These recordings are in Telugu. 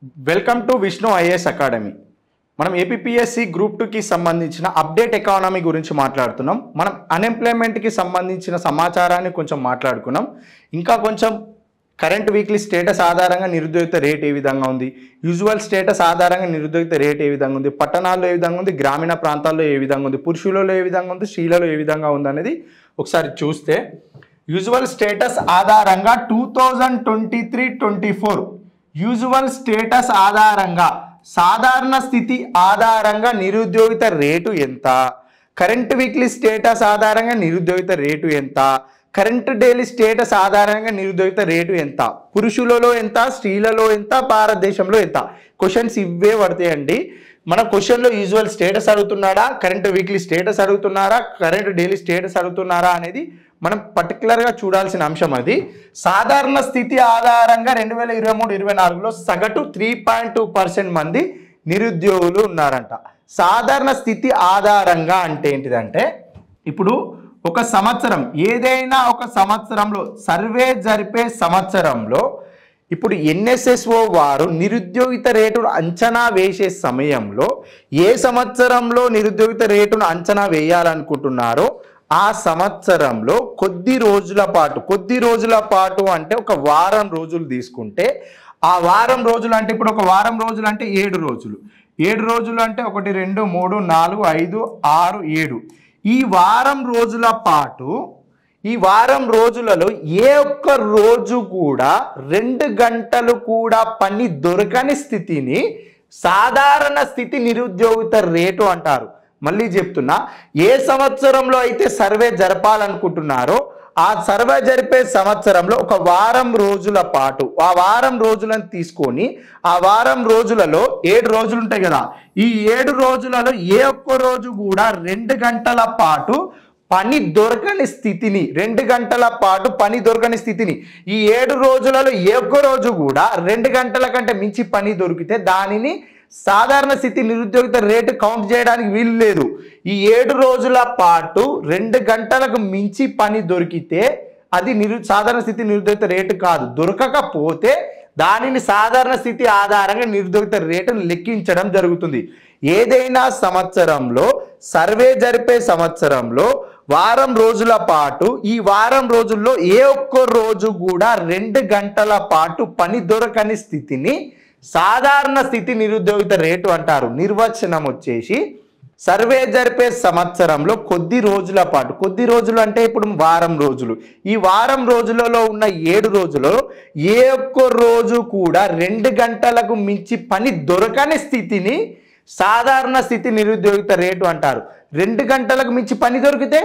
Welcome to Vishnu IAS academy. మనం ఏపీపీఎస్సి గ్రూప్ 2కి సంబంధించిన అప్డేట్ ఎకానమీ గురించి మాట్లాడుతున్నాం. మనం అన్ఎంప్లాయ్మెంట్కి సంబంధించిన సమాచారాన్ని కొంచెం మాట్లాడుకున్నాం. ఇంకా కొంచెం కరెంట్ వీక్లీ స్టేటస్ ఆధారంగా నిరుద్యోగిత రేట్ ఏ విధంగా ఉంది, యూజువల్ స్టేటస్ ఆధారంగా నిరుద్యోగిత రేట్ ఏ విధంగా ఉంది, పట్టణాల్లో ఏ విధంగా ఉంది, గ్రామీణ ప్రాంతాల్లో ఏ విధంగా ఉంది, పురుషులలో ఏ విధంగా ఉంది, స్త్రీలలో ఏ విధంగా ఉంది అనేది ఒకసారి చూస్తే, యూజువల్ స్టేటస్ ఆధారంగా 2023-24 యూజువల్ స్టేటస్ ఆధారంగా సాధారణ స్థితి ఆధారంగా నిరుద్యోగిత రేటు ఎంత, కరెంట్ వీక్లీ స్టేటస్ ఆధారంగా నిరుద్యోగిత రేటు ఎంత, కరెంట్ డైలీ స్టేటస్ ఆధారంగా నిరుద్యోగిత రేటు ఎంత, పురుషులలో ఎంత, స్త్రీలలో ఎంత, భారతదేశంలో ఎంత. క్వశ్చన్స్ ఇవే పడతాయండి. మన క్వశ్చన్లో యూజువల్ స్టేటస్ అడుగుతున్నారా, కరెంట్ వీక్లీ స్టేటస్ అడుగుతున్నారా, కరెంట్ డైలీ స్టేటస్ అడుగుతున్నారా అనేది మనం పర్టికులర్గా చూడాల్సిన అంశం. అది సాధారణ స్థితి ఆధారంగా 2023-24లో సగటు 3.2% మంది నిరుద్యోగులు ఉన్నారంట. సాధారణ స్థితి ఆధారంగా అంటే ఏంటిదంటే, ఇప్పుడు ఒక సంవత్సరం ఏదైనా ఒక సంవత్సరంలో సర్వే జరిపే సంవత్సరంలో ఇప్పుడు ఎన్ఎస్ఎస్ఓ వారు నిరుద్యోగిత రేటును అంచనా వేసే సమయంలో ఏ సంవత్సరంలో నిరుద్యోగిత రేటును అంచనా వేయాలనుకుంటున్నారో ఆ సంవత్సరంలో కొద్ది రోజుల పాటు అంటే ఒక వారం రోజులు తీసుకుంటే, ఆ వారం రోజులు అంటే ఇప్పుడు ఒక వారం రోజులు అంటే 7 రోజులు, 7 రోజులు అంటే 1 2 3 4 5 6 7 ఈ వారం రోజుల పాటు, ఈ వారం రోజులలో ఏ ఒక్క రోజు కూడా 2 గంటలు కూడా పని దొరకని స్థితిని సాధారణ స్థితి నిరుద్యోగిత రేటు అంటారు. మళ్ళీ చెప్తున్నా, ఏ సంవత్సరంలో అయితే సర్వే జరపాలనుకుంటున్నారో ఆ సర్వే జరిపే సంవత్సరంలో ఒక వారం రోజుల పాటు, ఆ వారం రోజులను తీసుకొని ఆ వారం రోజులలో 7 రోజులు ఉంటాయి కదా, ఈ 7 రోజులలో ఏ ఒక్క రోజు కూడా 2 గంటల పాటు పని దొరకని స్థితిని, 2 గంటల పాటు పని దొరకని స్థితిని, ఈ 7 రోజులలో ఏ ఒక్క రోజు కూడా 2 గంటల కంటే మించి పని దొరికితే దానిని సాధారణ స్థితి నిరుద్యోగిత రేటు కౌంట్ చేయడానికి వీలు లేదు. ఈ 7 రోజుల పాటు 2 గంటలకు మించి పని దొరికితే అది సాధారణ స్థితి నిరుద్యోగిత రేటు కాదు. దొరకకపోతే దానిని సాధారణ స్థితి ఆధారంగా నిరుద్యోగిత రేటును లెక్కించడం జరుగుతుంది. ఏదైనా సంవత్సరంలో సర్వే జరిపే సంవత్సరంలో వారం రోజుల పాటు, ఈ వారం రోజుల్లో ఏ ఒక్క రోజు కూడా 2 గంటల పాటు పని దొరకని స్థితిని సాధారణ స్థితి నిరుద్యోగిత రేటు అంటారు. నిర్వచనం వచ్చేసి, సర్వే జరిపే సంవత్సరంలో కొద్ది రోజుల పాటు, కొద్ది రోజులు అంటే ఇప్పుడు వారం రోజులు, ఈ వారం రోజులలో ఉన్న 7 రోజులలో ఏ ఒక్క రోజు కూడా 2 గంటలకు మించి పని దొరకని స్థితిని సాధారణ స్థితి నిరుద్యోగిత రేటు అంటారు. 2 గంటలకు మించి పని దొరికితే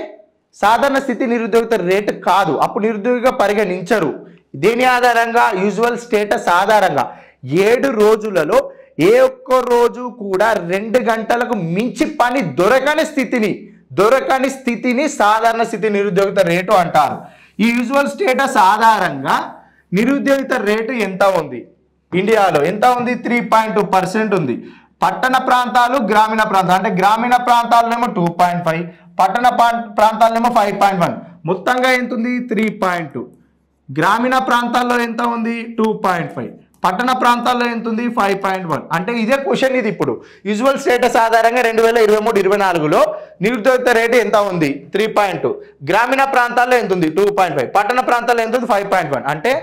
సాధారణ స్థితి నిరుద్యోగిత రేటు కాదు, అప్పుడు నిరుద్యోగిగా పరిగణించరు. దేని ఆధారంగా? యూజువల్ స్టేటస్ ఆధారంగా. 7 రోజులలో ఏ ఒక్క రోజు కూడా 2 గంటలకు మించి పని దొరకని స్థితిని సాధారణ స్థితి నిరుద్యోగిత రేటు అంటారు. ఈ యూజువల్ స్టేటస్ ఆధారంగా నిరుద్యోగిత రేటు ఎంత ఉంది ఇండియాలో? ఎంత ఉంది? 3.2% ఉంది. పట్టణ ప్రాంతాలు, గ్రామీణ ప్రాంతాలు అంటే గ్రామీణ ప్రాంతాలనేమో 2.5, పట్టణ ప్రాంతాలనేమో 5.1, మొత్తంగా ఎంత ఉంది? 3.2. గ్రామీణ ప్రాంతాల్లో ఎంత ఉంది? 2.5. పట్టణ ప్రాంతాల్లో ఎంత ఉంది? 5.1. అంటే ఇదే క్వశ్చన్. ఇది ఇప్పుడు యూజువల్ స్టేటస్ ఆధారంగా 2023-24లో నిరుద్యోగిత రేటు ఎంత ఉంది? 3.2. గ్రామీణ ప్రాంతాల్లో ఎంత ఉంది? 2.5. పట్టణ ప్రాంతాల్లో ఎంత ఉంది? 5.1. అంటే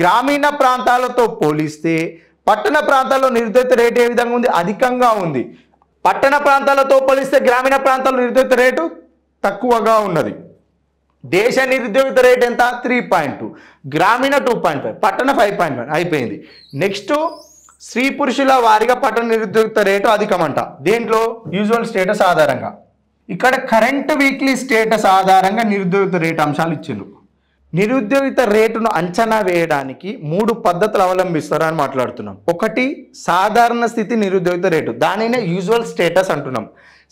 గ్రామీణ ప్రాంతాలతో పోలిస్తే పట్టణ ప్రాంతాల్లో నిరుద్యోగిత రేటు ఏ విధంగా ఉంది? అధికంగా ఉంది. పట్టణ ప్రాంతాలతో పోలిస్తే గ్రామీణ ప్రాంతాల్లో నిరుద్యోగిత రేటు తక్కువగా ఉన్నది. దేశ నిరుద్యోగిత రేట్ ఎంత? 3.2, గ్రామీణ 2.5, పట్టణ 5.1 అయిపోయింది. నెక్స్ట్, స్త్రీ పురుషుల వారిగా పట్టణ నిరుద్యోగిత రేటు అధికమంట. దేంట్లో? యూజువల్ స్టేటస్ ఆధారంగా. ఇక్కడ కరెంట్ వీక్లీ స్టేటస్ ఆధారంగా నిరుద్యోగిత రేటు అంశాలు ఇచ్చిండ్రు. నిరుద్యోగిత రేటును అంచనా వేయడానికి 3 పద్ధతులు అవలంబిస్తారని మాట్లాడుతున్నాం. ఒకటి, సాధారణ స్థితి నిరుద్యోగిత రేటు, దానినే యూజువల్ స్టేటస్ అంటున్నాం.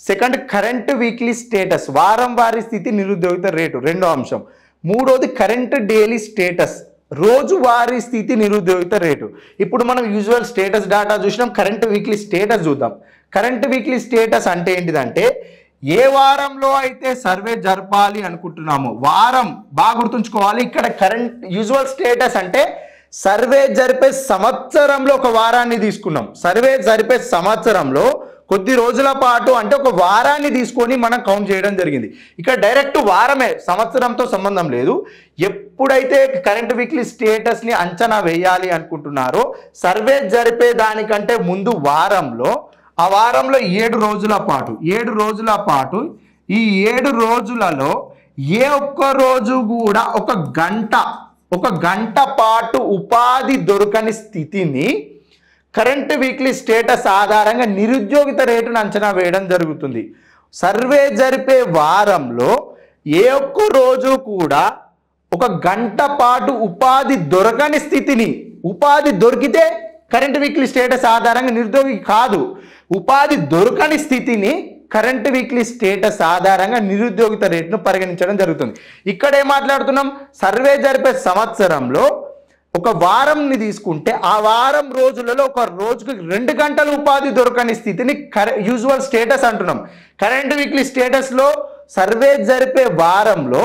సెకండ్, కరెంట్ వీక్లీ స్టేటస్, వారం వారి స్థితి నిరుద్యోగిత రేటు, రెండో అంశం. మూడోది కరెంట్ డైలీ స్టేటస్, రోజువారీ స్థితి నిరుద్యోగిత రేటు. ఇప్పుడు మనం యూజువల్ స్టేటస్ డేటా చూసినాం, కరెంట్ వీక్లీ స్టేటస్ చూద్దాం. కరెంట్ వీక్లీ స్టేటస్ అంటే ఏంటిదంటే, ఏ వారంలో అయితే సర్వే జరపాలి అనుకుంటున్నామో వారం బాగా గుర్తుంచుకోవాలి. ఇక్కడ కరెంట్ యూజువల్ స్టేటస్ అంటే సర్వే జరిపే సంవత్సరంలో ఒక వారాన్ని తీసుకున్నాం. సర్వే జరిపే సంవత్సరంలో కొద్ది రోజుల పాటు అంటే ఒక వారాన్ని తీసుకొని మనం కౌంట్ చేయడం జరిగింది. ఇక్కడ డైరెక్ట్ వారమే, సంవత్సరంతో సంబంధం లేదు. ఎప్పుడైతే కరెంట్ వీక్లీ స్టేటస్ని అంచనా వేయాలి అనుకుంటున్నారో సర్వే జరిపే దానికంటే ముందు వారంలో, ఆ వారంలో 7 రోజుల పాటు ఈ 7 రోజులలో ఏ ఒక్క రోజు కూడా ఒక గంట పాటు ఉపాధి దొరకని స్థితిని కరెంట్ వీక్లీ స్టేటస్ ఆధారంగా నిరుద్యోగిత రేటును అంచనా వేయడం జరుగుతుంది. సర్వే జరిపే వారంలో ఏ ఒక్క రోజు కూడా ఒక గంట పాటు ఉపాధి దొరకని స్థితిని, ఉపాధి దొరికితే కరెంట్ వీక్లీ స్టేటస్ ఆధారంగా నిరుద్యోగి కాదు, ఉపాధి దొరకని స్థితిని కరెంట్ వీక్లీ స్టేటస్ ఆధారంగా నిరుద్యోగిత రేటును పరిగణించడం జరుగుతుంది. ఇక్కడ ఏం మాట్లాడుతున్నాం, సర్వే జరిపే సంవత్సరంలో ఒక వారంని తీసుకుంటే ఆ వారం రోజులలో ఒక రోజుకి 2 గంటల ఉపాధి దొరకని స్థితిని యూజువల్ స్టేటస్ అంటున్నాం. కరెంట్ వీక్లీ స్టేటస్లో సర్వే జరిపే వారంలో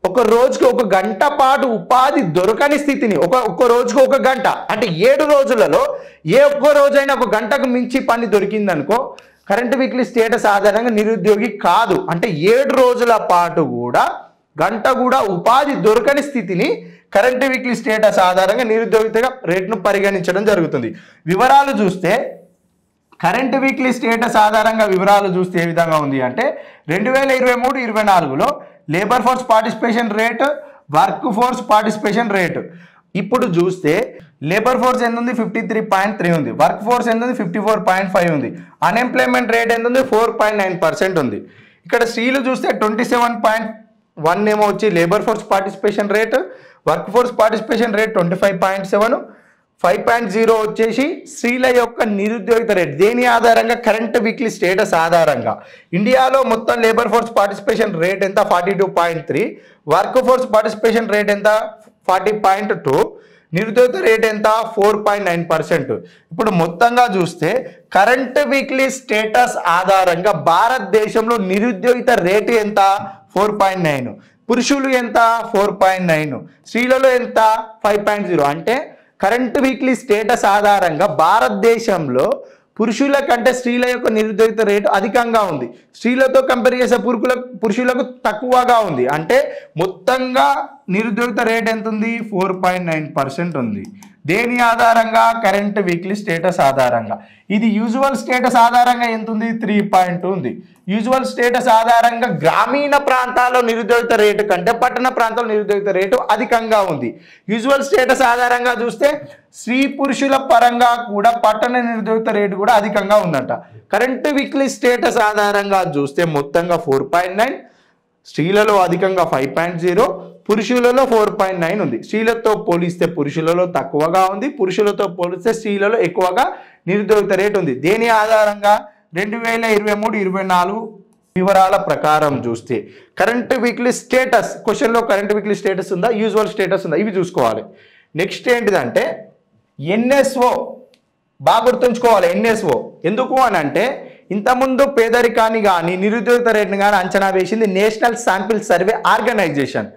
ఒక రోజుకి 1 గంట పాటు ఉపాధి దొరకని స్థితిని, ఒక రోజుకి 1 గంట అంటే 7 రోజులలో ఏ ఒక్క రోజైనా 1 గంటకు మించి పని దొరికిందనుకో కరెంట్ వీక్లీ స్టేటస్ ఆధారంగా నిరుద్యోగి కాదు. అంటే 7 రోజుల పాటు కూడా గంట కూడా ఉపాధి దొరకని స్థితిని కరెంట్ వీక్లీ స్టేటస్ ఆధారంగా నిరుద్యోగిత రేటును పరిగణించడం జరుగుతుంది. వివరాలు చూస్తే కరెంట్ వీక్లీ స్టేటస్ ఆధారంగా వివరాలు చూస్తే ఏ విధంగా ఉంది అంటే 2023-24లో labour force participation rate, work force participation rate. ఇప్పుడు చూస్తే లేబర్ ఫోర్స్ ఎంత ఉంది 53.3 ఉంది, వర్క్ ఫోర్స్ ఎంత ఉంది 54.5 ఉంది, అన్ఎంప్లాయ్మెంట్ రేట్ ఎంత ఉంది 4.9% ఉంది. ఇక్కడ స్త్రీలు చూస్తే 27.1 ఏమో వచ్చి labour force participation rate, work force participation rate 25.7, 5.0 వచ్చేసి స్త్రీల యొక్క నిరుద్యోగిత రేట్. దేని ఆధారంగా, కరెంట్ వీక్లీ స్టేటస్ ఆధారంగా. ఇండియాలో మొత్తం లేబర్ ఫోర్స్ పార్టిసిపేషన్ రేట్ ఎంత 42.3, వర్క్ ఫోర్స్ పార్టిసిపేషన్ రేట్ ఎంత 40.2, నిరుద్యోగిత రేట్ ఎంత 4.9%. ఇప్పుడు మొత్తంగా చూస్తే కరెంట్ వీక్లీ స్టేటస్ ఆధారంగా భారతదేశంలో నిరుద్యోగిత రేటు ఎంత 4.9, పురుషులు ఎంత 4.9, స్త్రీలలో ఎంత 5.0. అంటే కరెంట్ వీక్లీ స్టేటస్ ఆధారంగా భారతదేశంలో పురుషుల కంటే స్త్రీల యొక్క నిరుద్యోగిత రేటు అధికంగా ఉంది. స్త్రీలతో కంపేర్ చేసే పురుషులకు తక్కువగా ఉంది. అంటే మొత్తంగా నిరుద్యోగిత రేట్ ఎంత ఉంది 4.9% ఉంది. దేని ఆధారంగా, కరెంట్ వీక్లీ స్టేటస్ ఆధారంగా. ఇది యూజువల్ స్టేటస్ ఆధారంగా ఎంత ఉంది 3.2 ఉంది. యూజువల్ స్టేటస్ ఆధారంగా గ్రామీణ ప్రాంతాల్లో నిరుద్యోగిత రేటు కంటే పట్టణ ప్రాంతాల్లో నిరుద్యోగిత రేటు అధికంగా ఉంది. యూజువల్ స్టేటస్ ఆధారంగా చూస్తే స్త్రీ పురుషుల పరంగా కూడా పట్టణ నిరుద్యోగిత రేటు కూడా అధికంగా ఉందంట. కరెంట్ వీక్లీ స్టేటస్ ఆధారంగా చూస్తే మొత్తంగా 4.9, స్త్రీలలో అధికంగా 5.0, పురుషులలో 4.9 ఉంది. స్త్రీలతో పోలిస్తే పురుషులలో తక్కువగా ఉంది, పురుషులతో పోలిస్తే స్త్రీలలో ఎక్కువగా నిరుద్యోగిత రేటు ఉంది. దేని ఆధారంగా 2023-24 వివరాల ప్రకారం చూస్తే కరెంట్ వీక్లీ స్టేటస్, క్వశ్చన్లో కరెంట్ వీక్లీ స్టేటస్ ఉందా, యూజువల్ స్టేటస్ ఉందా, ఇవి చూసుకోవాలి. నెక్స్ట్ ఏంటిదంటే ఎన్ఎస్ఓ, బాగా గుర్తుంచుకోవాలి. ఎన్ఎస్ఓ ఎందుకు అని అంటే ఇంతకుముందు పేదరికాన్ని కానీ నిరుద్యోగిత రేటుని కానీ అంచనా వేసింది national sample survey organisation.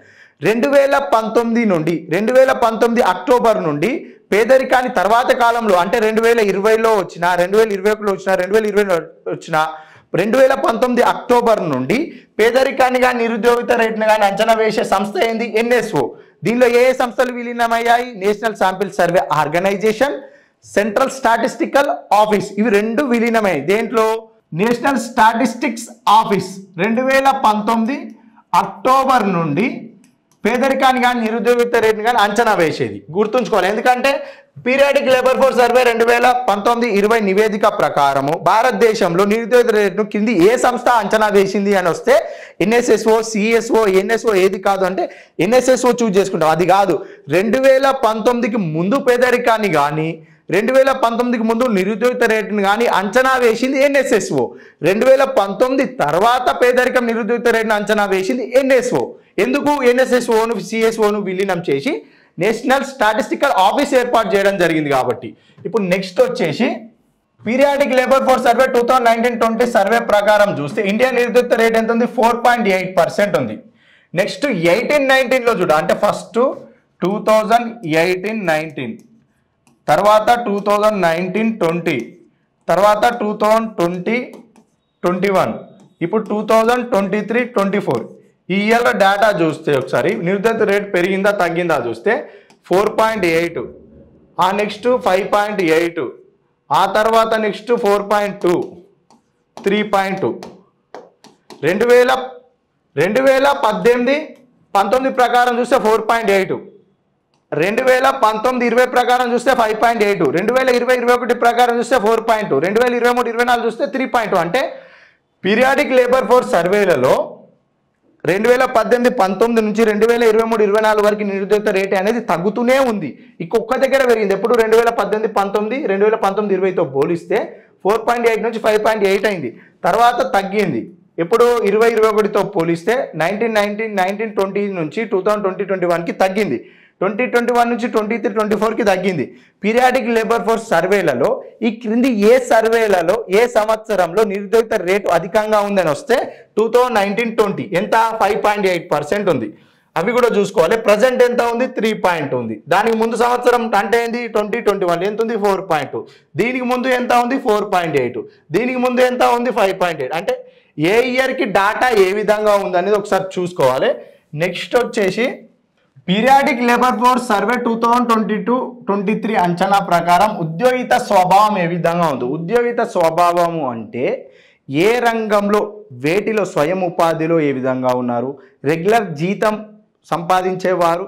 2019 October నుండి పేదరికాన్ని తర్వాత కాలంలో అంటే 2020లో వచ్చిన, 2021లో వచ్చిన, 2020లో వచ్చిన 2019 అక్టోబర్ నుండి పేదరికాన్ని కానీ నిరుద్యోగిత రేటుని కానీ అంచనా వేసే సంస్థ ఏంది, ఎన్ఎస్ఓ. దీనిలో ఏ సంస్థలు విలీనమయ్యాయి, national sample survey organisation, central statistical office, ఇవి 2 విలీనమయ్యాయి. దేంట్లో, నేషనల్ స్టాటిస్టిక్స్ ఆఫీస్ 2019 అక్టోబర్ నుండి పేదరికాన్ని కానీ నిరుద్యోగిత రేటుని కానీ అంచనా వేసేది. గుర్తుంచుకోవాలి. ఎందుకంటే పీరియాడిక్ లేబర్ ఫోర్స్ సర్వే 2019-20 నివేదిక ప్రకారము భారతదేశంలో నిరుద్యోగిత రేటును కింది ఏ సంస్థ అంచనా వేసింది అని వస్తే ఎన్ఎస్ఎస్ఓ, సిఎస్ఓ, ఎన్ఎస్ఓ ఏది కాదు అంటే ఎన్ఎస్ఎస్ఓ చూజ్ చేసుకుంటాం. అది కాదు, 2019కి ముందు పేదరికాన్ని కానీ 2019కి ముందు నిరుద్యోగిత రేటును కానీ అంచనా వేసింది ఎన్ఎస్ఎస్ఓ. 2019 తర్వాత పేదరికం నిరుద్యోగిత రేటును అంచనా వేసింది ఎన్ఎస్ఓ. ఎందుకు, ఎన్ఎస్ఎస్ఓను సిఎస్ఓను విలీనం చేసి నేషనల్ స్టాటిస్టికల్ ఆఫీస్ ఏర్పాటు చేయడం జరిగింది కాబట్టి. ఇప్పుడు నెక్స్ట్ వచ్చేసి periodic labour force survey 2019-20 survey ప్రకారం చూస్తే ఇండియా నిరుద్యోగిత రేట్ ఎంత ఉంది 4.8% ఉంది. నెక్స్ట్ 18-19లో చూడ అంటే ఫస్ట్ 2018-19, తర్వాత 2019-20, తర్వాత 2020-21, ఇప్పుడు 2023-24. ఈ ఇయర్లో డేటా చూస్తే ఒకసారి నిరుద్యోగ రేట్ పెరిగిందా తగ్గిందా చూస్తే 4.8, ఆ నెక్స్ట్ 5.8, ఆ తర్వాత నెక్స్ట్ 4.2, 3.2. 2018-19 ప్రకారం చూస్తే 4.8, 2019-20 ప్రకారం చూస్తే 5.8, 2020-21 ప్రకారం చూస్తే 4.2, 2023-24 చూస్తే 3.2. అంటే పీరియాడిక్ లేబర్ ఫోర్స్ సర్వేలలో 2018-19 నుంచి 2023-24 వరకు నిరుద్యోగ రేటు అనేది తగ్గుతూనే ఉంది. ఇంకొక దగ్గర పెరిగింది. ఎప్పుడు 2018-19, 2019-20తో పోలిస్తే 4.8 నుంచి 5.8 అయింది. తర్వాత తగ్గింది. ఎప్పుడు 2021తో పోలిస్తే 19-20 నుంచి 2020-21కి తగ్గింది. 2021 నుంచి 23-24కి తగ్గింది. పీరియాడిక్ లేబర్ ఫోర్స్ సర్వేలలో ఈ క్రింది ఏ సర్వేలలో ఏ సంవత్సరంలో నిరుద్యోగ రేటు అధికంగా ఉందని వస్తే 2019-20 ఎంత 5.8% ఉంది. అవి కూడా చూసుకోవాలి. ప్రజెంట్ ఎంత ఉంది 3 ఉంది. దానికి ముందు సంవత్సరం అంటే ఏంది 2021 ఎంత ఉంది 4. దీనికి ముందు ఎంత ఉంది 4.8, దీనికి ముందు ఎంత ఉంది 5.8. అంటే ఏ ఇయర్కి డాటా ఏ విధంగా ఉంది అనేది ఒకసారి చూసుకోవాలి. నెక్స్ట్ వచ్చేసి పీరియాడిక్ లేబర్ ఫోర్స్ సర్వే 2022-23 అంచనా ప్రకారం ఉద్యోగిత స్వభావం ఏ విధంగా ఉంది. ఉద్యోగిత స్వభావము అంటే ఏ రంగంలో వేటిలో స్వయం ఉపాధిలో ఏ విధంగా ఉన్నారు, రెగ్యులర్ జీతం సంపాదించేవారు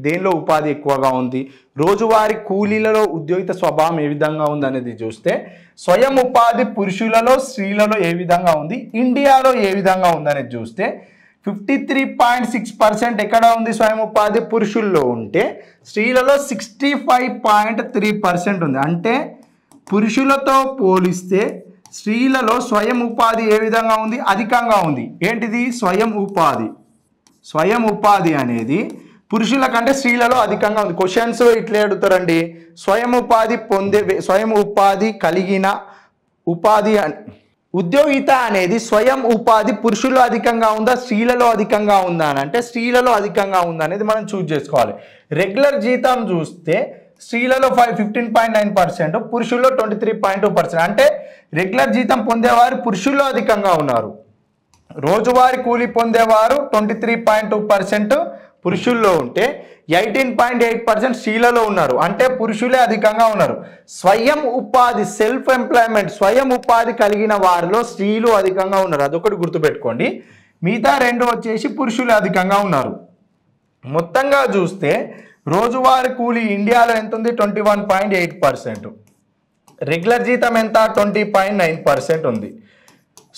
దేనిలో ఉపాధి ఎక్కువగా ఉంది, రోజువారీ కూలీలలో ఉద్యోగిత స్వభావం ఏ విధంగా ఉంది అనేది చూస్తే స్వయం ఉపాధి పురుషులలో స్త్రీలలో ఏ విధంగా ఉంది, ఇండియాలో ఏ విధంగా ఉంది అనేది చూస్తే 53.6% ఎక్కడ ఉంది స్వయం ఉపాధి పురుషుల్లో ఉంటే స్త్రీలలో 65.3% ఉంది. అంటే పురుషులతో పోలిస్తే స్త్రీలలో స్వయం ఉపాధి ఏ విధంగా ఉంది అధికంగా ఉంది. ఏంటిది స్వయం ఉపాధి అనేది పురుషుల కంటే స్త్రీలలో అధికంగా ఉంది. క్వశ్చన్స్ ఇట్లే అడుగుతారండి. స్వయం ఉపాధి కలిగిన ఉపాధి ఉద్యోగిత అనేది స్వయం ఉపాధి పురుషుల్లో అధికంగా ఉందా స్త్రీలలో అధికంగా ఉందా అని అంటే స్త్రీలలో అధికంగా ఉందా అనేది మనం చూస్ చేసుకోవాలి. రెగ్యులర్ జీతం చూస్తే స్త్రీలలో 15.9%, పురుషుల్లో 23.2%. అంటే రెగ్యులర్ జీతం పొందేవారు పురుషుల్లో అధికంగా ఉన్నారు. రోజువారీ కూలీ పొందేవారు 23.2% పురుషుల్లో ఉంటే 18.8% స్త్రీలలో ఉన్నారు. అంటే పురుషులే అధికంగా ఉన్నారు. స్వయం ఉపాధి సెల్ఫ్ ఎంప్లాయ్మెంట్ స్వయం ఉపాధి కలిగిన వారిలో స్త్రీలు అధికంగా ఉన్నారు. అదొకటి గుర్తుపెట్టుకోండి. మిగతా రెండు వచ్చేసి పురుషులు అధికంగా ఉన్నారు. మొత్తంగా చూస్తే రోజువారీ కూలీ ఇండియాలో ఎంత ఉంది 21.8%, రెగ్యులర్ జీతం ఎంత 20.9% ఉంది.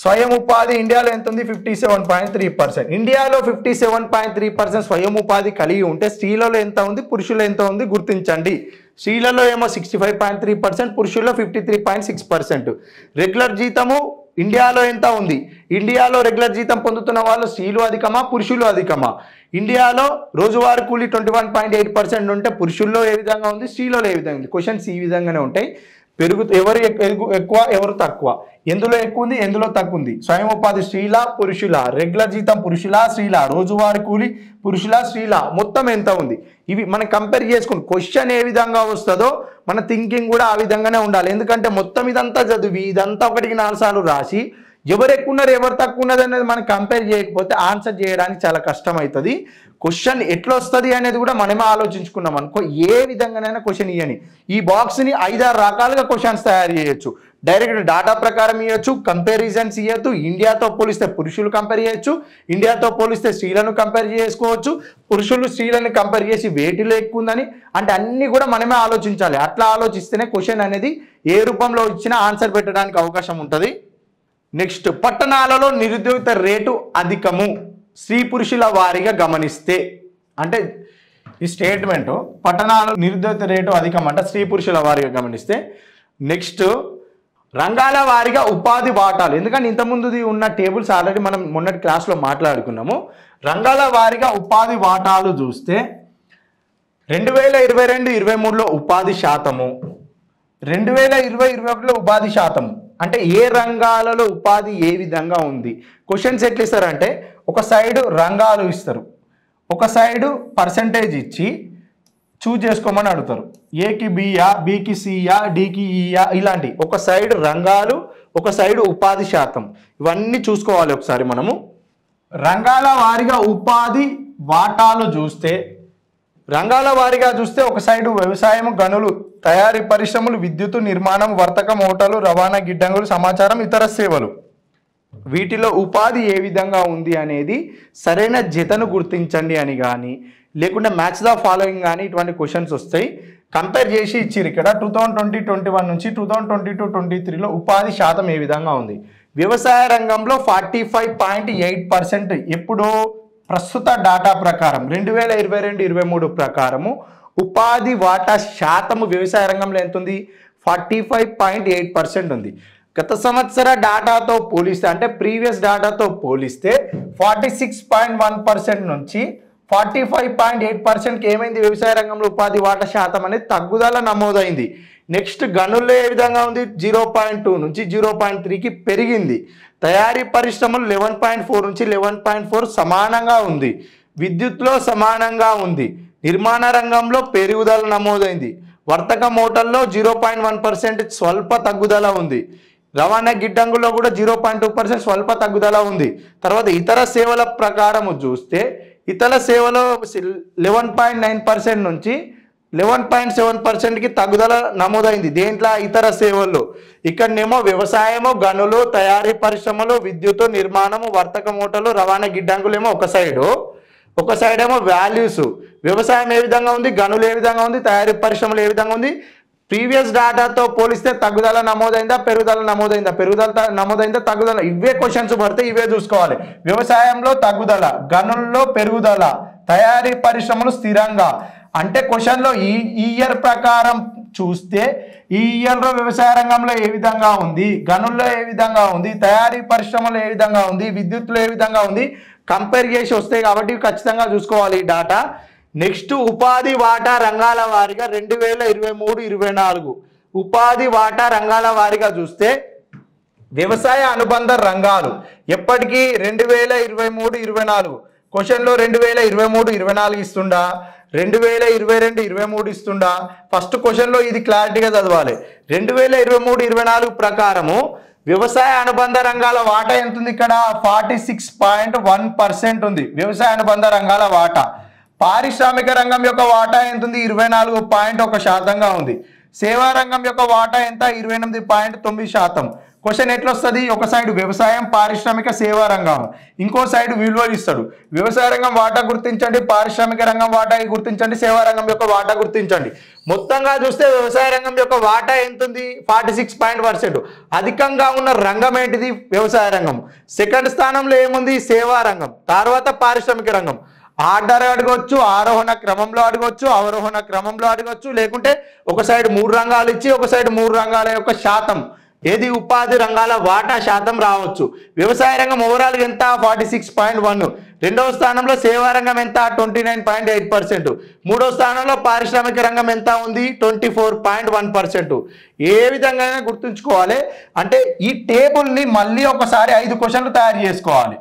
స్వయం ఉపాధి ఇండియాలో ఎంత ఉంది 57.3%. ఇండియాలో 57.3% స్వయం ఉపాధి కలిగి ఉంటే స్త్రీలలో ఎంత ఉంది పురుషులు ఎంత ఉంది గుర్తించండి. స్త్రీలలో ఏమో 65.3%, పురుషుల్లో 53.6%. రెగ్యులర్ జీతము ఇండియాలో ఎంత ఉంది, ఇండియాలో రెగ్యులర్ జీతం పొందుతున్న వాళ్ళు స్త్రీలు అధికమా పురుషులు అధికమా. ఇండియాలో రోజువారీ కూలీ 21.8% ఉంటే పురుషుల్లో ఏ విధంగా ఉంది స్త్రీలలో ఏ విధంగా ఉంది. క్వశ్చన్స్ ఈ విధంగానే ఉంటాయి. ఎవరు ఎక్కువ ఎవరు తక్కువ, ఎందులో ఎక్కువ ఉంది ఎందులో తక్కువ ఉంది, స్వయం ఉపాధి స్త్రీల పురుషుల, రెగ్యులర్ జీతం పురుషుల స్త్రీల, రోజువారీ కూలీ పురుషుల స్త్రీల, మొత్తం ఎంత ఉంది ఇవి మనం కంపేర్ చేసుకుని క్వశ్చన్ ఏ విధంగా వస్తుందో మన థింకింగ్ కూడా ఆ విధంగానే ఉండాలి. ఎందుకంటే మొత్తం ఇదంతా చదివి ఇదంతా 1-4 సార్లు రాసి ఎవరు ఎక్కువ ఉన్నారు ఎవరు తక్కువ ఉన్నది అనేది మనం కంపేర్ చేయకపోతే ఆన్సర్ చేయడానికి చాలా కష్టం అవుతుంది. క్వశ్చన్ ఎట్లా వస్తుంది అనేది కూడా మనమే ఆలోచించుకున్నాం అనుకో ఏ విధంగానైనా క్వశ్చన్ ఇవ్వని. ఈ బాక్స్ని 5-6 రకాలుగా క్వశ్చన్స్ తయారు చేయొచ్చు. డైరెక్ట్ డాటా ప్రకారం ఇవ్వచ్చు, కంపారిజన్స్ ఇవ్వచ్చు. ఇండియాతో పోలిస్తే పురుషులు కంపేర్ చేయొచ్చు, ఇండియాతో పోలిస్తే స్త్రీలను కంపేర్ చేసుకోవచ్చు, పురుషులు స్త్రీలను కంపేర్ చేసి వేటిలో ఎక్కువ ఉందని అంటే అన్ని కూడా మనమే ఆలోచించాలి. అట్లా ఆలోచిస్తేనే క్వశ్చన్ అనేది ఏ రూపంలో ఇచ్చినా ఆన్సర్ పెట్టడానికి అవకాశం ఉంటుంది. నెక్స్ట్, పట్టణాలలో నిరుద్యోగిత రేటు అధికము స్త్రీ పురుషుల వారీగా గమనిస్తే. అంటే ఈ స్టేట్మెంట్ పట్టణాలలో నిరుద్యోగిత రేటు అధికం అంటే స్త్రీ పురుషుల వారీగా గమనిస్తే. నెక్స్ట్, రంగాల వారీగా ఉపాధి వాటాలు. ఎందుకంటే ఇంతకుముందుది ఉన్న టేబుల్స్ ఆల్రెడీ మనం మొన్నటి క్లాస్లో మాట్లాడుకున్నాము. రంగాల వారీగా ఉపాధి వాటాలు చూస్తే 2022-23లో ఉపాధి శాతము, 2020-21లో ఉపాధి శాతము. అంటే ఏ రంగాలలో ఉపాధి ఏ విధంగా ఉంది. క్వశ్చన్స్ ఎట్లా ఇస్తారంటే ఒక సైడు రంగాలు ఇస్తారు, ఒక సైడు పర్సంటేజ్ ఇచ్చి చూజ్ చేసుకోమని అడుగుతారు. ఏకి బియా, బికి సియా, డికి ఈయా, ఇలాంటి ఒక సైడ్ రంగాలు, ఒక సైడ్ ఉపాధి శాతం, ఇవన్నీ చూసుకోవాలి ఒకసారి మనము. రంగాల వారీగా ఉపాధి వాటాలు చూస్తే, రంగాల వారీగా చూస్తే ఒక సైడు వ్యవసాయం, గనులు, తయారీ పరిశ్రమలు, విద్యుత్, నిర్మాణం, వర్తకం, హోటలు, రవాణా, గిడ్డంగులు, సమాచారం, ఇతర సేవలు. వీటిలో ఉపాధి ఏ విధంగా ఉంది అనేది సరైన జతను గుర్తించండి అని కానీ, లేకుంటే మ్యాచ్ ద ఫాలోయింగ్ కానీ ఇటువంటి క్వశ్చన్స్ వస్తాయి. కంపేర్ చేసి ఇచ్చిరు ఇక్కడ 2020-21 నుంచి 2022-23లో ఉపాధి శాతం ఏ విధంగా ఉంది. వ్యవసాయ రంగంలో 45.8%, ఎప్పుడో ప్రస్తుత డాటా ప్రకారం 2022-23 ప్రకారము ఉపాధి వాటా శాతము వ్యవసాయ రంగంలో ఎంత ఉంది? 45.8% ఉంది. గత సంవత్సర డాటాతో పోలిస్తే, అంటే ప్రీవియస్ డాటాతో పోలిస్తే 46.1% నుంచి 45.8%కి ఏమైంది? వ్యవసాయ రంగంలో ఉపాధి వాటా శాతం అనేది తగ్గుదల నమోదైంది. నెక్స్ట్ గనుల్లో ఏ విధంగా ఉంది? 0.2 నుంచి 0.3కి పెరిగింది. తయారీ పరిశ్రమలు 11.4 నుంచి 11.4 సమానంగా ఉంది. విద్యుత్లో సమానంగా ఉంది. నిర్మాణ రంగంలో పెరుగుదల నమోదైంది. వర్తక మోటార్లో 0.1% స్వల్ప తగ్గుదల ఉంది. రవాణా గిడ్డంగుల్లో కూడా 0.2% స్వల్ప తగ్గుదల ఉంది. తర్వాత ఇతర సేవల ప్రకారం చూస్తే, ఇతర సేవలో 11.9% నుంచి 11.7%కి తగ్గుదల నమోదైంది. దేంట్లో? ఇతర సేవల్లో. ఇక్కడనేమో వ్యవసాయము, గనులు, తయారీ పరిశ్రమలు, విద్యుత్, నిర్మాణము, వర్తక మోటార్లు, రవాణా గిడ్డంగులేమో ఒక సైడ్ ఏమో వాల్యూస్. వ్యవసాయం ఏ విధంగా ఉంది, గనులు ఏ విధంగా ఉంది, తయారీ పరిశ్రమలు ఏ విధంగా ఉంది. ప్రీవియస్ డాటాతో పోలిస్తే తగ్గుదల నమోదైందా, పెరుగుదల నమోదైందా, పెరుగుదల నమోదైందా, తగ్గుదల, ఇవే క్వశ్చన్స్ పడితే ఇవే చూసుకోవాలి. వ్యవసాయంలో తగ్గుదల, గనుల్లో పెరుగుదల, తయారీ పరిశ్రమలు స్థిరంగా. అంటే క్వశ్చన్లో ఈ ఇయర్ ప్రకారం చూస్తే ఈ ఇయర్లో వ్యవసాయ రంగంలో ఏ విధంగా ఉంది, గనుల్లో ఏ విధంగా ఉంది, తయారీ పరిశ్రమలో ఏ విధంగా ఉంది, విద్యుత్లో ఏ విధంగా ఉంది, కంపేర్ చేసి వస్తాయి. కాబట్టి ఖచ్చితంగా చూసుకోవాలి ఈ డాటా. నెక్స్ట్ ఉపాధి వాటా రంగాల వారీగా 2023-24 ఉపాధి వాటా రంగాల వారీగా చూస్తే వ్యవసాయ అనుబంధ రంగాలు ఎప్పటికీ 2023-24 క్వశ్చన్లో 2023-24 ఇస్తుండా, 2022-23 ఇస్తుండా? ఫస్ట్ క్వశ్చన్లో ఇది క్లారిటీగా చదవాలి. 2023-24 ప్రకారము వ్యవసాయ అనుబంధ రంగాల వాటా ఎంత ఉంది? ఇక్కడ 46.1% ఉంది వ్యవసాయ అనుబంధ రంగాల వాటా. పారిశ్రామిక రంగం యొక్క వాటా ఎంత ఉంది? 24.1% ఉంది. సేవా రంగం యొక్క వాటా ఎంత? 28.9%. క్వశ్చన్ ఎట్లా వస్తుంది? ఒక సైడ్ వ్యవసాయం, పారిశ్రామిక, సేవా రంగం, ఇంకో సైడ్ విలువలు ఇస్తాడు. వ్యవసాయ రంగం వాటా గుర్తించండి, పారిశ్రామిక రంగం వాటా గుర్తించండి, సేవా రంగం యొక్క వాటా గుర్తించండి. మొత్తంగా చూస్తే వ్యవసాయ రంగం యొక్క వాటా ఎంత ఉంది? 46%. అధికంగా ఉన్న రంగం ఏంటిది? వ్యవసాయ రంగం. సెకండ్ స్థానంలో ఏముంది? సేవా రంగం. తర్వాత పారిశ్రామిక రంగం. ఆర్డర్ అడగొచ్చు, ఆరోహణ క్రమంలో అడగొచ్చు, అవరోహణ క్రమంలో అడగొచ్చు, లేకుంటే ఒక సైడ్ 3 రంగాలు ఇచ్చి ఒక సైడ్ 3 రంగాల యొక్క శాతం, ఏది ఉపాధి రంగాల వాటా శాతం రావచ్చు. వ్యవసాయ రంగం ఓవరాల్ ఎంత? 46.1. రెండవ స్థానంలో సేవా రంగం ఎంత? 29.8%. మూడో స్థానంలో పారిశ్రామిక రంగం ఎంత ఉంది? 24.1%. ఏ విధంగా గుర్తుంచుకోవాలి అంటే ఈ టేబుల్ని మళ్ళీ ఒకసారి 5 క్వశ్చన్లు తయారు చేసుకోవాలి.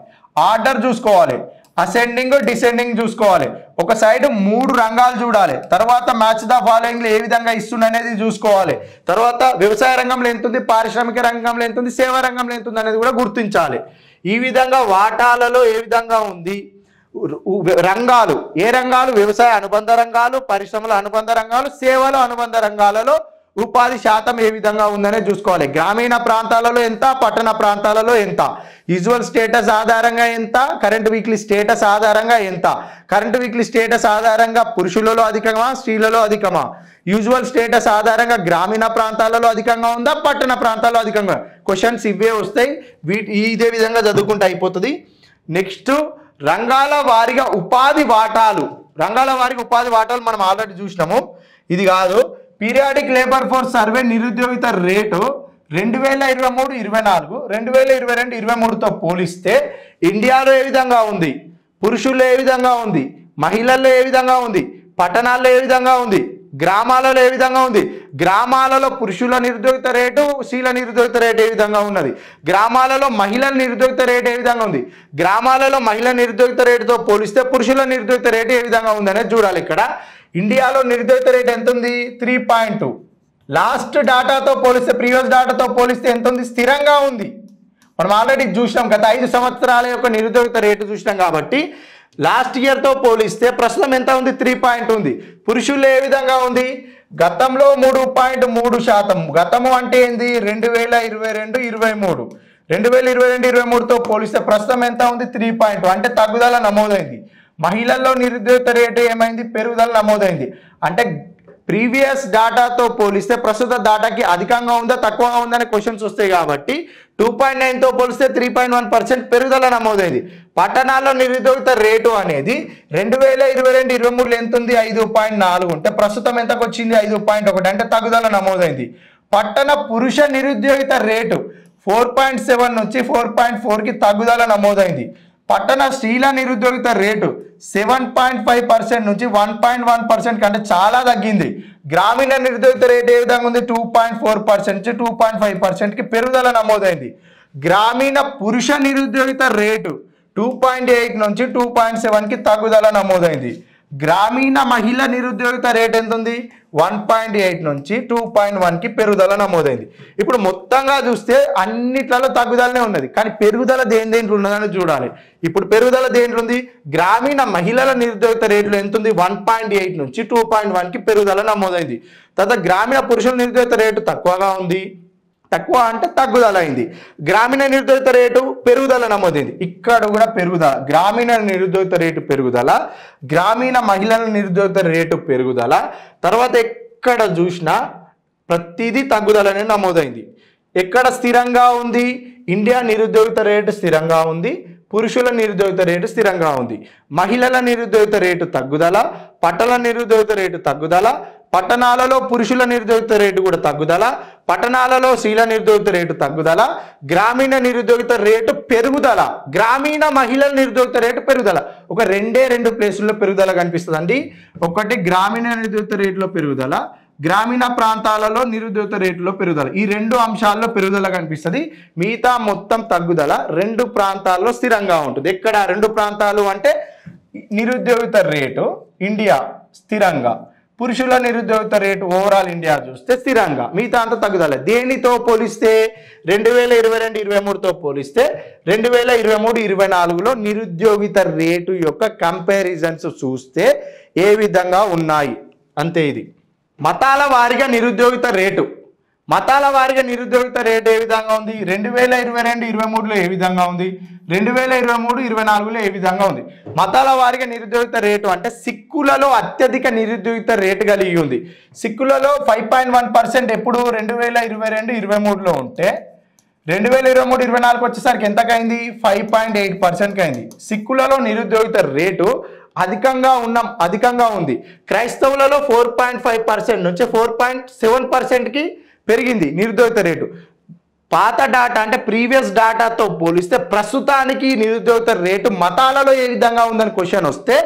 ఆర్డర్ చూసుకోవాలి, అసెండింగ్, డిసెండింగ్ చూసుకోవాలి. ఒక సైడ్ 3 రంగాలు చూడాలి. తర్వాత మ్యాచ్ ద ఫాలోయింగ్ ఏ విధంగా ఇస్తుంది అనేది చూసుకోవాలి. తర్వాత వ్యవసాయ రంగంలో ఎంత ఉంది, పారిశ్రామిక రంగంలో ఎంత ఉంది, సేవా రంగంలో ఎంత ఉంది అనేది కూడా గుర్తించాలి. ఈ విధంగా వాటాలలో ఏ విధంగా ఉంది, రంగాలు ఏ రంగాలు? వ్యవసాయ అనుబంధ రంగాలు, పరిశ్రమల అనుబంధ రంగాలు, సేవల అనుబంధ రంగాలలో ఉపాధి శాతం ఏ విధంగా ఉందనే చూసుకోవాలి. గ్రామీణ ప్రాంతాలలో ఎంత, పట్టణ ప్రాంతాలలో ఎంత, యూజువల్ స్టేటస్ ఆధారంగా ఎంత, కరెంట్ వీక్లీ స్టేటస్ ఆధారంగా ఎంత, కరెంట్ వీక్లీ స్టేటస్ ఆధారంగా పురుషులలో అధికమా, స్త్రీలలో అధికమా, యూజువల్ స్టేటస్ ఆధారంగా గ్రామీణ ప్రాంతాలలో అధికంగా ఉందా, పట్టణ ప్రాంతాల్లో అధికంగా. క్వశ్చన్స్ ఇవే వస్తాయి. ఇదే విధంగా చదువుకుంటే అయిపోతుంది. నెక్స్ట్ రంగాల వారీగా ఉపాధి వాటాలు, రంగాల వారీగా ఉపాధి వాటాలు మనం ఆల్రెడీ చూసినాము. ఇది కాదు, పీరియాడిక్ లేబర్ ఫోర్స్ సర్వే నిరుద్యోగిత రేటు 2023-24 2022-23తో పోలిస్తే ఇండియాలో ఏ విధంగా ఉంది, పురుషుల్లో ఏ విధంగా ఉంది, మహిళల్లో ఏ విధంగా ఉంది, పట్టణాల్లో ఏ విధంగా ఉంది, గ్రామాలలో ఏ విధంగా ఉంది. గ్రామాలలో పురుషుల నిరుద్యోగిత రేటు, స్త్రీల నిరుద్యోగిత రేటు ఏ విధంగా ఉన్నది. గ్రామాలలో మహిళల నిరుద్యోగిత రేటు ఏ విధంగా ఉంది. గ్రామాలలో మహిళల నిరుద్యోగిత రేటుతో పోలిస్తే పురుషుల నిరుద్యోగిత రేటు ఏ విధంగా ఉంది అనేది చూడాలి. ఇక్కడ ఇండియాలో నిరుద్యోగిత రేట్ ఎంత ఉంది? 3.2. లాస్ట్ డాటాతో పోలిస్తే, ప్రీవియస్ డాటాతో పోలిస్తే ఎంత ఉంది? స్థిరంగా ఉంది. మనం ఆల్రెడీ చూసినాం, గత 5 సంవత్సరాల యొక్క నిరుద్యోగిత రేటు చూసినాం కాబట్టి లాస్ట్ ఇయర్తో పోలిస్తే ప్రస్తుతం ఎంత ఉంది? 3 ఉంది. పురుషుల్లో ఏ విధంగా ఉంది? గతంలో 3.3%. గతము అంటే ఏంది? 2022-23. 2022-23తో పోలిస్తే ప్రస్తుతం ఎంత ఉంది? 3.2, అంటే తగ్గుదల నమోదైంది. మహిళల్లో నిరుద్యోగిత రేటు ఏమైంది? పెరుగుదల నమోదైంది. అంటే ప్రీవియస్ డాటాతో పోలిస్తే ప్రస్తుత డాటాకి అధికంగా ఉందా తక్కువగా ఉందా అనే క్వశ్చన్స్ వస్తాయి కాబట్టి 2.9తో పోలిస్తే 3.1% పెరుగుదల నమోదైంది. పట్టణాల్లో నిరుద్యోగిత రేటు అనేది 2022-23లో ఎంత ఉంది? 5.4 ఉంటే ప్రస్తుతం ఎంతకు వచ్చింది? 5.1, అంటే తగ్గుదల నమోదైంది. పట్టణ పురుష నిరుద్యోగిత రేటు 4.7 నుంచి 4.4కి తగ్గుదల నమోదైంది. పట్టణ స్త్రీల నిరుద్యోగిత రేటు 7.5% నుంచి 1.1% కంటే చాలా తగ్గింది. గ్రామీణ నిరుద్యోగిత రేటు ఏ విధంగా ఉంది? 2.4% నుంచి 2.5%కి పెరుగుదల నమోదైంది. గ్రామీణ పురుష నిరుద్యోగిత రేటు 2.8 నుంచి 2.7కి తగ్గుదల నమోదైంది. గ్రామీణ మహిళ నిరుద్యోగిత రేట్ ఎంత ఉంది? 1.8 నుంచి 2.1కి పెరుగుదల నమోదైంది. ఇప్పుడు మొత్తంగా చూస్తే అన్నిట్లలో తగ్గుదలనే ఉన్నది, కానీ పెరుగుదల దేంట్లో ఉన్నదని చూడాలి. ఇప్పుడు పెరుగుదల దేంట్లో ఉంది? గ్రామీణ మహిళల నిరుద్యోగిత రేట్లు ఎంత ఉంది? 1.8 నుంచి 2.1కి పెరుగుదల నమోదైంది. తర్వాత గ్రామీణ పురుషుల నిరుద్యోగిత రేటు తక్కువగా ఉంది. తక్కువ అంటే తగ్గుదల అయింది. గ్రామీణ నిరుద్యోగిత రేటు పెరుగుదల నమోదైంది. ఇక్కడ కూడా పెరుగుదల. గ్రామీణ నిరుద్యోగిత రేటు పెరుగుదల, గ్రామీణ మహిళల నిరుద్యోగిత రేటు పెరుగుదల. తర్వాత ఎక్కడ చూసినా ప్రతిదీ తగ్గుదలనే నమోదైంది. ఎక్కడ స్థిరంగా ఉంది? ఇండియా నిరుద్యోగిత రేటు స్థిరంగా ఉంది. పురుషుల నిరుద్యోగిత రేటు స్థిరంగా ఉంది. మహిళల నిరుద్యోగిత రేటు తగ్గుదల, పట్టణ నిరుద్యోగిత రేటు తగ్గుదల, పట్టణాలలో పురుషుల నిరుద్యోగిత రేటు కూడా తగ్గుదల, పట్టణాలలో స్త్రీల నిరుద్యోగిత రేటు తగ్గుదల, గ్రామీణ నిరుద్యోగిత రేటు పెరుగుదల, గ్రామీణ మహిళల నిరుద్యోగిత రేటు పెరుగుదల. ఒక రెండు ప్లేసుల్లో పెరుగుదల కనిపిస్తుందండి. ఒకటి గ్రామీణ నిరుద్యోగిత రేటులో పెరుగుదల, గ్రామీణ ప్రాంతాలలో నిరుద్యోగిత రేటులో పెరుగుదల. ఈ 2 అంశాల్లో పెరుగుదల కనిపిస్తుంది. మిగతా మొత్తం తగ్గుదల 2 ప్రాంతాల్లో స్థిరంగా ఉంటుంది. ఎక్కడ 2 ప్రాంతాలు అంటే నిరుద్యోగిత రేటు ఇండియా స్థిరంగా, పురుషుల నిరుద్యోగిత రేటు ఓవరాల్ ఇండియా చూస్తే స్థిరంగా, మిగతా అంతా తగ్గుదల. దేనితో పోలిస్తే? 2022-23తో పోలిస్తే 2023-24లో నిరుద్యోగిత రేటు యొక్క కంపారిజన్స్ చూస్తే ఏ విధంగా ఉన్నాయి అంతే. ఇది మతాల వారీగా నిరుద్యోగిత రేటు. మతాల వారీగా నిరుద్యోగిత రేటు ఏ విధంగా ఉంది? 2022-23లో ఏ విధంగా ఉంది? 2023-24లో ఏ విధంగా ఉంది? మతాల వారీగా నిరుద్యోగిత రేటు అంటే సిక్కులలో అత్యధిక నిరుద్యోగిత రేటు కలిగి ఉంది. సిక్కులలో 5.1% ఎప్పుడు 2022-23లో ఉంటే 2023-24 వచ్చేసరికి ఎంతకైంది? 5.8%కి అయింది. సిక్కులలో నిరుద్యోగిత రేటు అధికంగా ఉంది. క్రైస్తవులలో 4.5% నుంచి 4.7%కి పెరిగింది నిరుద్యోగిత రేటు. పాత డాటా అంటే ప్రీవియస్ డాటాతో పోలిస్తే ప్రస్తుతానికి నిరుద్యోగిత రేటు మతాలలో ఏ విధంగా ఉందని క్వశ్చన్ వస్తే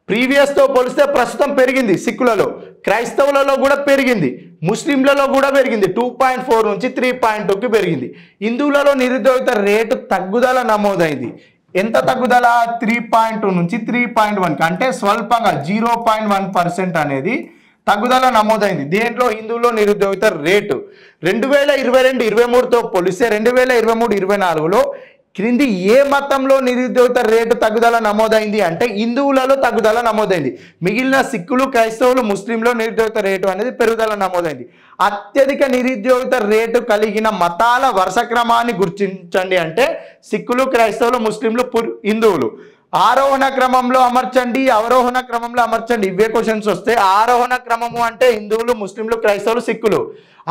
ప్రీవియస్తో పోలిస్తే ప్రస్తుతం పెరిగింది. సిక్కులలో, క్రైస్తవులలో కూడా పెరిగింది, ముస్లింలలో కూడా పెరిగింది. 2.4 నుంచి 3.2కి పెరిగింది. హిందువులలో నిరుద్యోగిత రేటు తగ్గుదల నమోదైంది. ఎంత తగ్గుదల? 3.2 నుంచి 3.1కి, అంటే స్వల్పంగా 0.1% అనేది తగ్గుదల నమోదైంది. దేంట్లో? హిందువుల్లో నిరుద్యోగిత రేటు 2022-23తో పోలిస్తే 2023-24లో క్రింది ఏ మతంలో నిరుద్యోగిత రేటు తగ్గుదల నమోదైంది అంటే హిందువులలో తగ్గుదల నమోదైంది. మిగిలిన సిక్కులు, క్రైస్తవులు, ముస్లింలో నిరుద్యోగిత రేటు అనేది పెరుగుదల నమోదైంది. అత్యధిక నిరుద్యోగిత రేటు కలిగిన మతాల వరుస క్రమాన్ని గుర్తించండి అంటే సిక్కులు, క్రైస్తవులు, ముస్లింలు, హిందువులు. ఆరోహణ క్రమంలో అమర్చండి, అవరోహణ క్రమంలో అమర్చండి. ఇవే క్వశ్చన్స్ వస్తే ఆరోహణ క్రమము అంటే హిందువులు, ముస్లింలు, క్రైస్తవులు, సిక్కులు.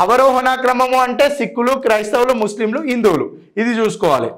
అవరోహణ క్రమము అంటే సిక్కులు, క్రైస్తవులు, ముస్లింలు, హిందువులు. ఇది చూసుకోవాలి.